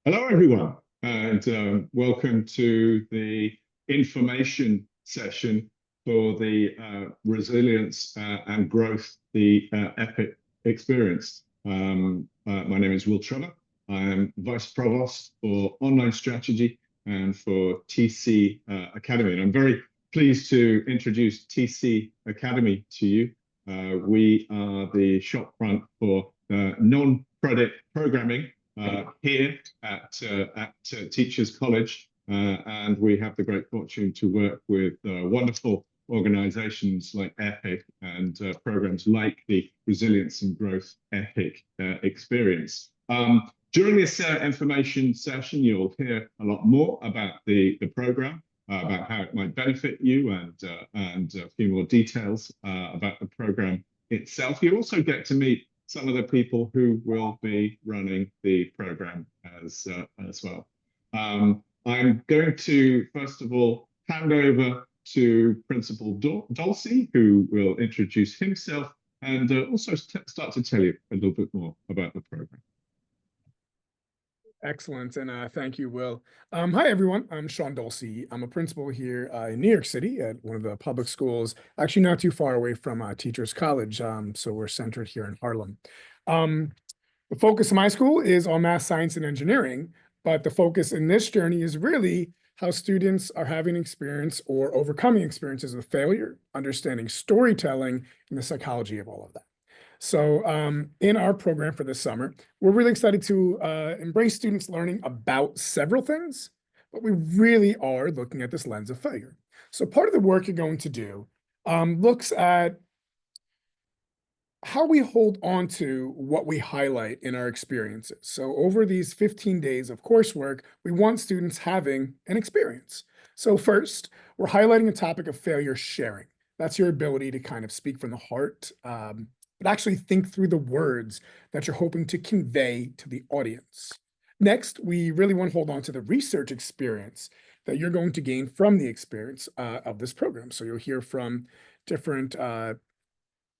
Hello, everyone, and welcome to the information session for the resilience and growth, the EPIC experience. My name is Will Trevor. I am Vice Provost for Online Strategy and for TC Academy. And I'm very pleased to introduce TC Academy to you. We are the shopfront for non-credit programming here at Teachers College, and we have the great fortune to work with wonderful organizations like EPIC and programs like the Resilience and Growth EPIC experience. During this information session, you'll hear a lot more about the program, about how it might benefit you, and a few more details about the program itself. You also get to meet some of the people who will be running the program as well. I'm going to, first of all, hand over to Principal Dulcie, who will introduce himself and also start to tell you a little bit more about the program. Excellent, and thank you, Will. Hi, everyone. I'm Sean Dulcie. I'm a principal here in New York City at one of the public schools, actually not too far away from Teachers College, so we're centered here in Harlem. The focus of my school is on math, science, and engineering, but the focus in this journey is really how students are having experience or overcoming experiences of failure, understanding storytelling, and the psychology of all of that. So in our program for this summer, we're really excited to embrace students learning about several things, but we really are looking at this lens of failure. So part of the work you're going to do looks at how we hold on to what we highlight in our experiences. So over these 15 days of coursework, we want students having an experience. So first, we're highlighting the topic of failure sharing. That's your ability to kind of speak from the heart, but actually think through the words that you're hoping to convey to the audience. Next, we really want to hold on to the research experience that you're going to gain from the experience of this program. So you'll hear from different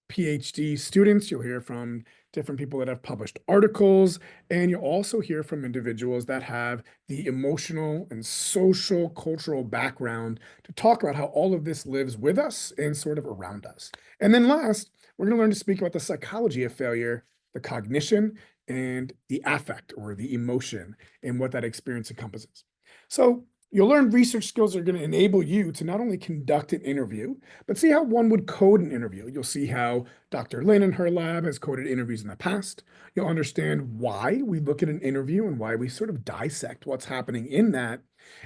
PhD students, you'll hear from different people that have published articles, and you'll also hear from individuals that have the emotional and social cultural background to talk about how all of this lives with us and sort of around us. And then last, we're going to learn to speak about the psychology of failure, the cognition, and the affect or the emotion and what that experience encompasses. So you'll learn research skills that are going to enable you to not only conduct an interview, but see how one would code an interview. You'll see how Dr. Lynn in her lab has coded interviews in the past. You'll understand why we look at an interview and why we sort of dissect what's happening in that.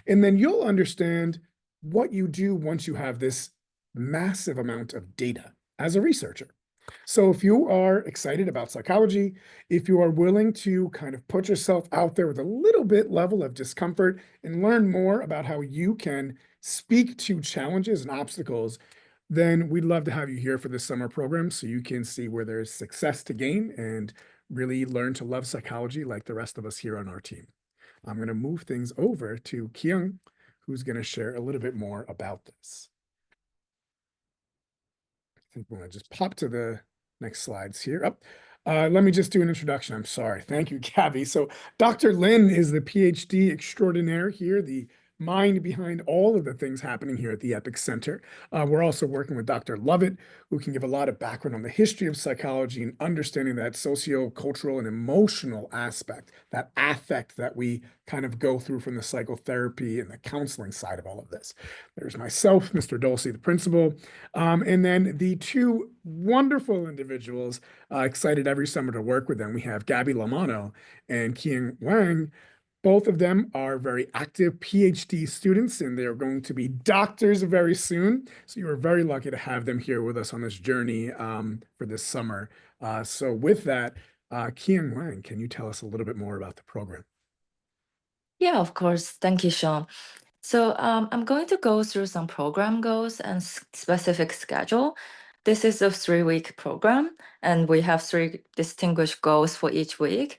And then you'll understand what you do once you have this massive amount of data as a researcher. So if you are excited about psychology, if you are willing to kind of put yourself out there with a little bit level of discomfort and learn more about how you can speak to challenges and obstacles, then we'd love to have you here for this summer program so you can see where there's success to gain and really learn to love psychology like the rest of us here on our team. I'm going to move things over to Kyung, who's going to share a little bit more about this. I think we're going to just pop to the next slides here. Let me just do an introduction. I'm sorry. Thank you, Gabby. So Dr. Lynn is the PhD extraordinaire here, the mind behind all of the things happening here at the EPIC Center. We're also working with Dr. Lovett, who can give a lot of background on the history of psychology and understanding that socio-cultural and emotional aspect, that affect that we kind of go through from the psychotherapy and the counseling side of all of this. There's myself, Mr. Dulcie, the principal, and then the two wonderful individuals, excited every summer to work with them. We have Gabby Lamano and Kian Wang. Both of them are very active PhD students, and they're going to be doctors very soon. So you are very lucky to have them here with us on this journey for this summer. So with that, Kian Wang, can you tell us a little bit more about the program? Yeah, of course. Thank you, Sean. So I'm going to go through some program goals and specific schedule. This is a 3-week program, and we have 3 distinguished goals for each week.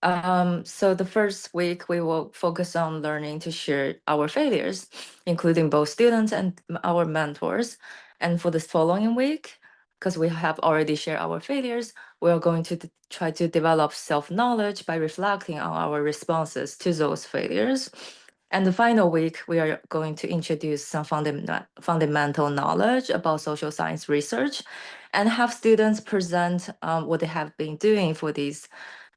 So the first week, we will focus on learning to share our failures, including both students and our mentors. And for the following week, because we have already shared our failures, we are going to try to develop self-knowledge by reflecting on our responses to those failures. And the final week, we are going to introduce some fundamental knowledge about social science research and have students present what they have been doing for these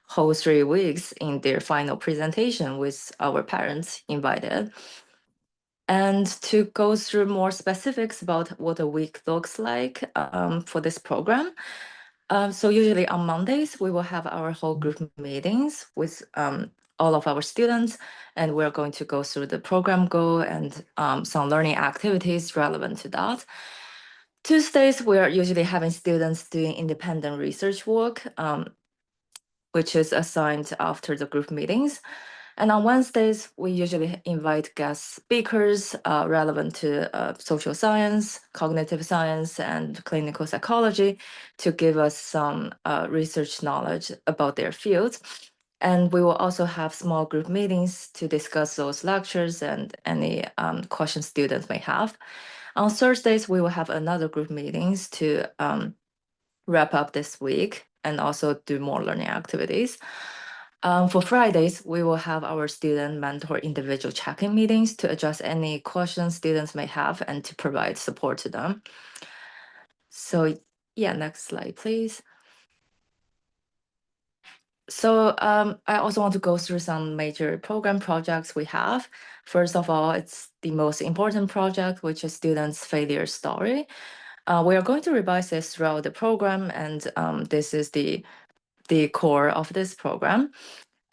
whole 3 weeks in their final presentation with our parents invited. And to go through more specifics about what a week looks like for this program. So usually on Mondays, we will have our whole group meetings with all of our students, and we're going to go through the program goal and some learning activities relevant to that. Tuesdays, we're usually having students doing independent research work, which is assigned after the group meetings. And on Wednesdays, we usually invite guest speakers relevant to social science, cognitive science, and clinical psychology to give us some research knowledge about their fields. And we will also have small group meetings to discuss those lectures and any questions students may have. On Thursdays, we will have another group meetings to wrap up this week and also do more learning activities. For Fridays, we will have our student mentor individual check-in meetings to address any questions students may have and to provide support to them. So yeah, next slide, please. So I also want to go through some major program projects we have. First of all, it's the most important project, which is students' failure story. We are going to revise this throughout the program, and this is the core of this program.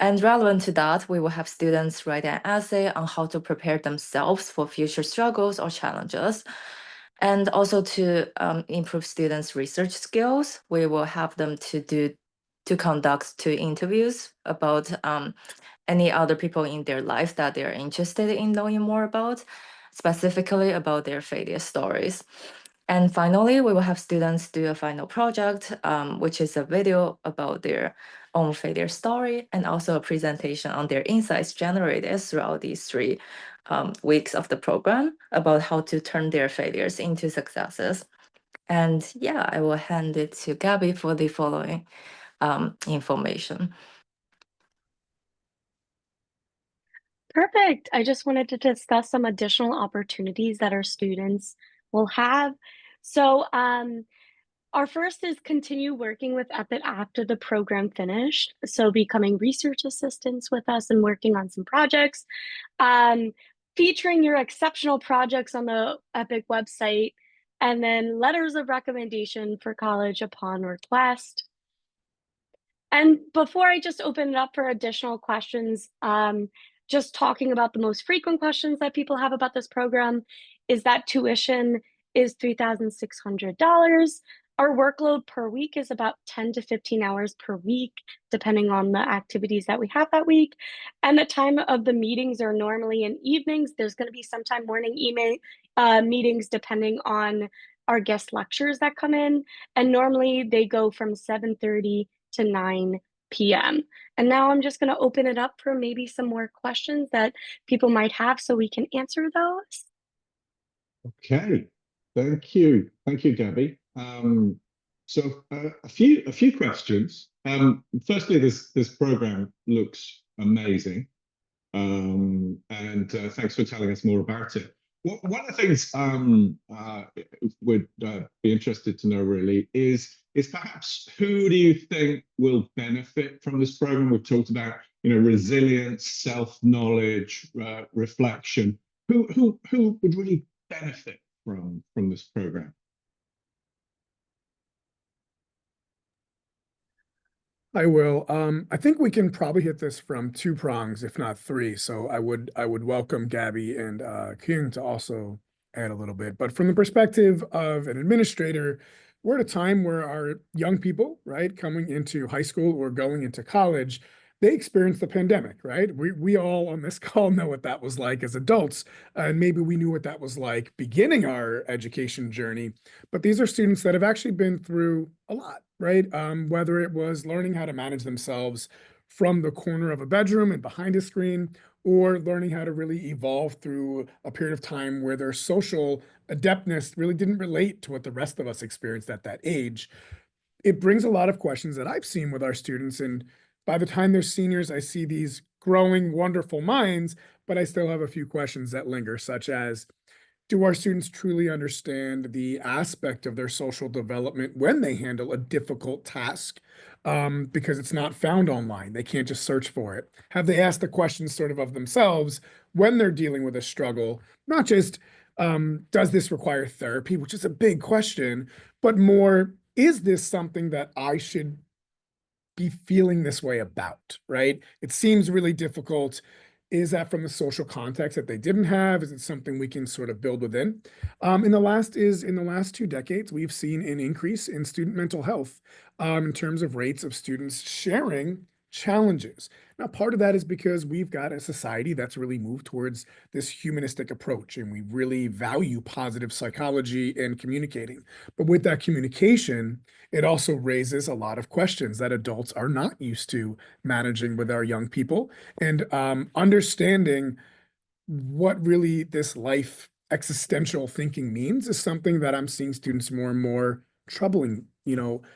And relevant to that, we will have students write an essay on how to prepare themselves for future struggles or challenges. And also to improve students' research skills, we will have them to conduct 2 interviews about any other people in their life that they're interested in knowing more about, specifically about their failure stories. And finally, we will have students do a final project, which is a video about their own failure story and also a presentation on their insights generated throughout these 3 weeks of the program about how to turn their failures into successes. And yeah, I will hand it to Gabby for the following information. Perfect. I just wanted to discuss some additional opportunities that our students will have. So our first is continue working with EPIT after the program finished. So becoming research assistants with us and working on some projects. Featuring your exceptional projects on the EPIC website, and then letters of recommendation for college upon request. And before I just open it up for additional questions, just talking about the most frequent questions that people have about this program is that tuition is $3,600. Our workload per week is about 10 to 15 hours per week, depending on the activities that we have that week. And the time of the meetings are normally in evenings. There's going to be sometime morning meetings depending on our guest lectures that come in. And normally they go from 7:30 to 9 p.m. And now I'm just going to open it up for maybe some more questions that people might have so we can answer those. Okay, thank you, Gabby. So a few questions. Firstly, this program looks amazing, and thanks for telling us more about it. One of the things would be interested to know really is perhaps who do you think will benefit from this program? We've talked about resilience, self-knowledge, reflection. Who would really benefit from this program? I will. I think we can probably hit this from 2 prongs, if not 3. So I would welcome Gabby and King to also add a little bit. But from the perspective of an administrator, we're at a time where our young people, right, coming into high school or going into college, they experienced the pandemic, right? We all on this call know what that was like as adults, and maybe we knew what that was like beginning our education journey. But these are students that have actually been through a lot, right? Whether it was learning how to manage themselves from the corner of a bedroom and behind a screen, or learning how to really evolve through a period of time where their social adeptness really didn't relate to what the rest of us experienced at that age. It brings a lot of questions that I've seen with our students. And by the time they're seniors, I see these growing, wonderful minds, but I still have a few questions that linger, such as, do our students truly understand the aspect of their social development when they handle a difficult task? Because it's not found online. They can't just search for it. Have they asked the questions sort of themselves when they're dealing with a struggle? Not just, does this require therapy, which is a big question, but more, is this something that I should be feeling this way about, right? It seems really difficult. Is that from the social context that they didn't have? Is it something we can sort of build within? In the last 2 decades, we've seen an increase in student mental health in terms of rates of students sharing challenges. Now, part of that is because we've got a society that's really moved towards this humanistic approach, and we really value positive psychology and communicating. But with that communication, it also raises a lot of questions that adults are not used to managing with our young people, and understanding what really this life existential thinking means is something that I'm seeing students more and more troubling,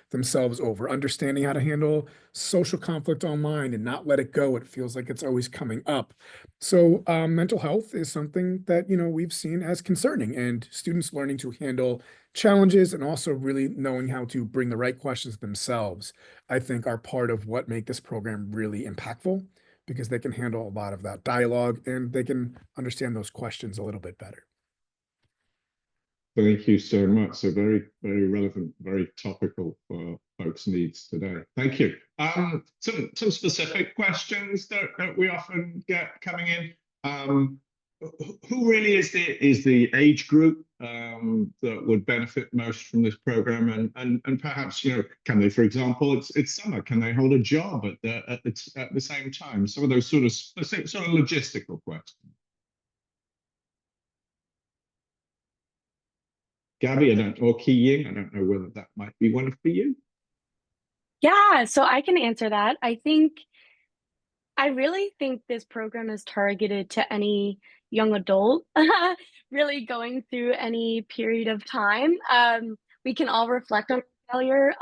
themselves over, understanding how to handle social conflict online and not let it go. It feels like it's always coming up. So mental health is something that, we've seen as concerning, and students learning to handle challenges and also really knowing how to bring the right questions themselves, I think, are part of what make this program really impactful, because they can handle a lot of that dialogue and they can understand those questions a little bit better. Thank you so much. So very, very relevant, very topical for folks' needs today. Thank you. Some specific questions that we often get coming in. Who really is the age group that would benefit most from this program, and perhaps, can they, for example, it's summer, can they hold a job at the same time? Some of those sort of logistical questions. Gabby, or Ki Ying, I don't know whether that might be one for you. Yeah, so I can answer that. I really think this program is targeted to any young adult really going through any period of time. We can all reflect on failure,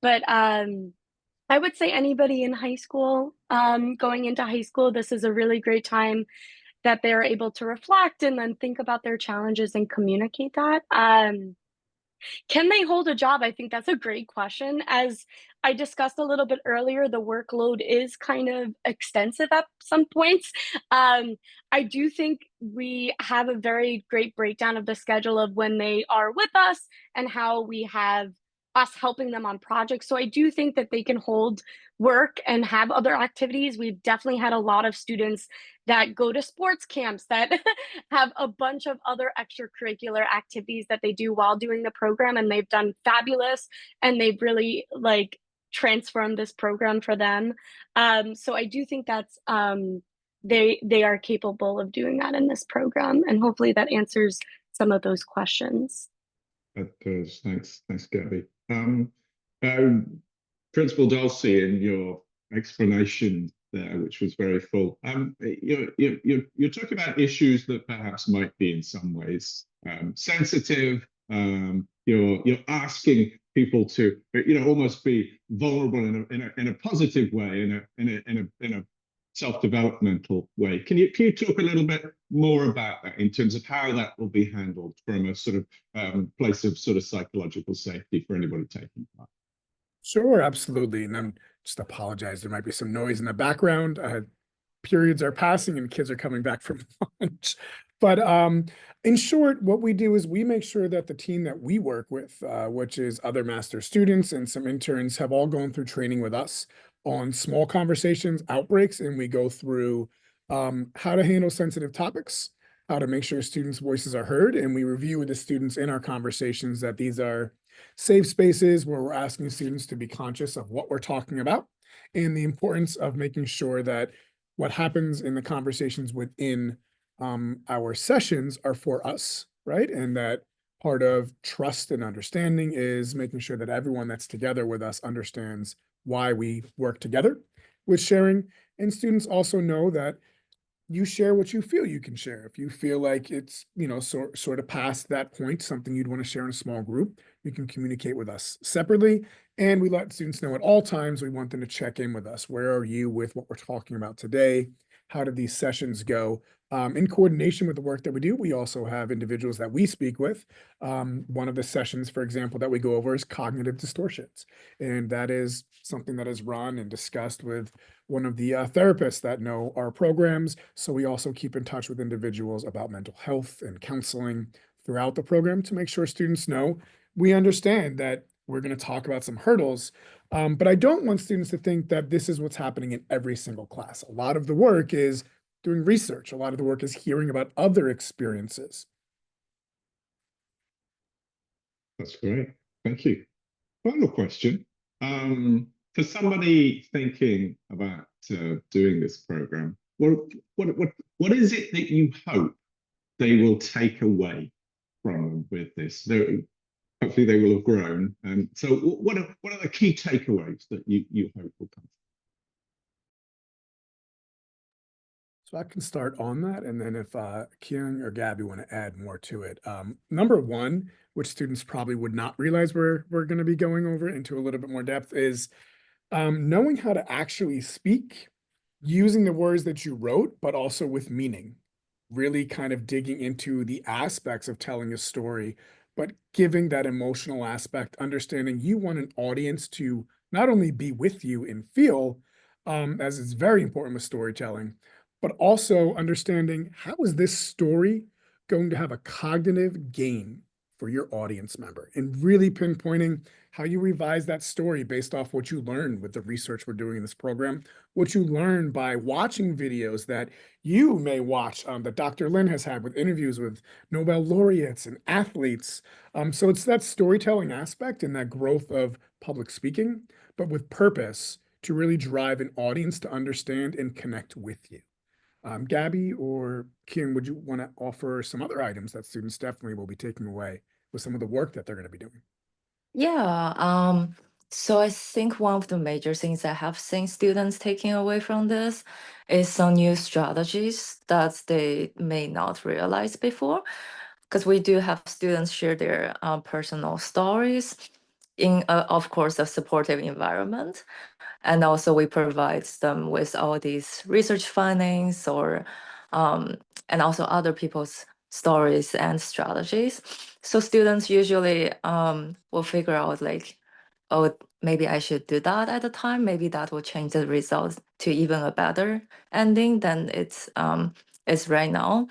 but I would say anybody in high school, going into high school, this is a really great time that they're able to reflect and then think about their challenges and communicate that. Can they hold a job? I think that's a great question. As I discussed a little bit earlier, the workload is kind of extensive at some points. I do think we have a very great breakdown of the schedule of when they are with us and how we have us helping them on projects. So I do think that they can hold work and have other activities. We've definitely had a lot of students that go to sports camps that have a bunch of other extracurricular activities that they do while doing the program, and they've done fabulous, and they've really transformed this program for them. So I do think that's they are capable of doing that in this program, and hopefully that answers some of those questions. That does. Thanks, Gabby. Principal Dulcie, in your explanation there, which was very full, you're talking about issues that perhaps might be in some ways sensitive. You're asking people to, almost be vulnerable in a positive way, in a self-developmental way. Can you talk a little bit more about that in terms of how that will be handled from a sort of place of sort of psychological safety for anybody taking part? Sure, absolutely. And I'm just apologize. There might be some noise in the background. Periods are passing and kids are coming back from lunch. But in short, what we do is we make sure that the team that we work with, which is other master students and some interns, have all gone through training with us on small conversations, outbreaks, and we go through how to handle sensitive topics, how to make sure students' voices are heard, and we review with the students in our conversations that these are safe spaces where we're asking students to be conscious of what we're talking about and the importance of making sure that what happens in the conversations within our sessions are for us, right? And that part of trust and understanding is making sure that everyone that's together with us understands why we work together with sharing. And students also know that you share what you feel you can share. If you feel like it's, sort of past that point, something you'd want to share in a small group, you can communicate with us separately. And we let students know at all times, we want them to check in with us. Where are you with what we're talking about today? How did these sessions go? In coordination with the work that we do, we also have individuals that we speak with. One of the sessions, for example, that we go over is cognitive distortions. And that is something that is run and discussed with one of the therapists that know our programs. So we also keep in touch with individuals about mental health and counseling throughout the program to make sure students know we understand that we're going to talk about some hurdles. But I don't want students to think that this is what's happening in every single class. A lot of the work is doing research. A lot of the work is hearing about other experiences. That's great. Thank you. Final question. For somebody thinking about doing this program, what is it that you hope they will take away from with this? Hopefully they will have grown. And so what are the key takeaways that you hope will come? So I can start on that, and then if Kieran or Gabby want to add more to it. Number one, which students probably would not realize we're going to be going over into a little bit more depth, is knowing how to actually speak using the words that you wrote, but also with meaning. Really kind of digging into the aspects of telling a story, but giving that emotional aspect, understanding you want an audience to not only be with you and feel, as is very important with storytelling, but also understanding how is this story going to have a cognitive gain for your audience member, and really pinpointing how you revise that story based off what you learned with the research we're doing in this program, what you learn by watching videos that you may watch that Dr. Lin has had with interviews with Nobel laureates and athletes. So it's that storytelling aspect and that growth of public speaking, but with purpose to really drive an audience to understand and connect with you. Gabby or Kieran, would you want to offer some other items that students definitely will be taking away with some of the work that they're going to be doing? Yeah, so I think one of the major things I have seen students taking away from this is some new strategies that they may not realize before. Because we do have students share their personal stories in, of course, a supportive environment. And also we provide them with all these research findings and also other people's stories and strategies. So students usually will figure out like, oh, maybe I should do that at the time. Maybe that will change the results to even a better ending than it's right now.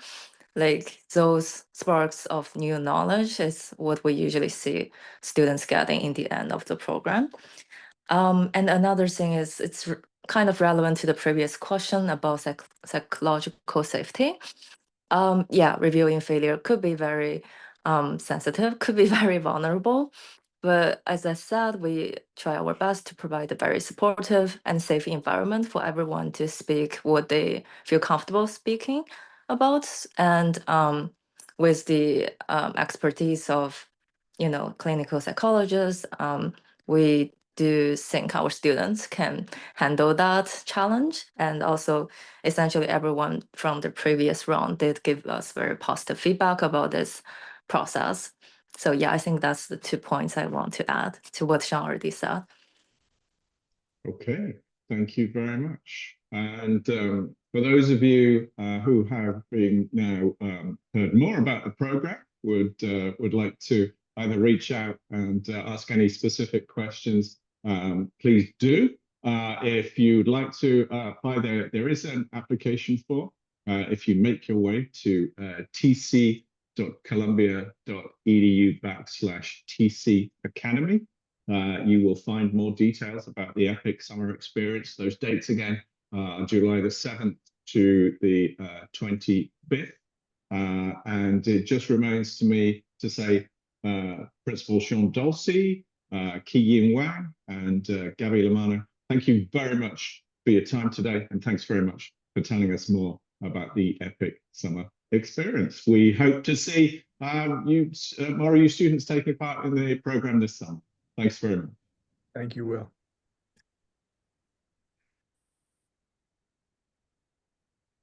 Like those sparks of new knowledge is what we usually see students getting in the end of the program. And another thing is it's kind of relevant to the previous question about psychological safety. Yeah, reviewing failure could be very sensitive, could be very vulnerable. But as I said, we try our best to provide a very supportive and safe environment for everyone to speak what they feel comfortable speaking about. And with the expertise of, clinical psychologists, we do think our students can handle that challenge. And also, essentially, everyone from the previous round did give us very positive feedback about this process. So yeah, I think that's the 2 points I want to add to what Sean already said. Okay, thank you very much. And for those of you who have been now heard more about the program, would like to either reach out and ask any specific questions, please do. If you'd like to apply, there is an application form. If you make your way to tc.columbia.edu/TC Academy, you will find more details about the EPIC Summer Experience. Those dates again are July the 7th to the 25th. And it just remains to me to say Principal Sean Dulcie, Ki-Yin Wang, and Gabby Lamano, thank you very much for your time today, and thanks very much for telling us more about the EPIC Summer Experience. We hope to see more of you students taking part in the program this summer. Thanks very much. Thank you, Will.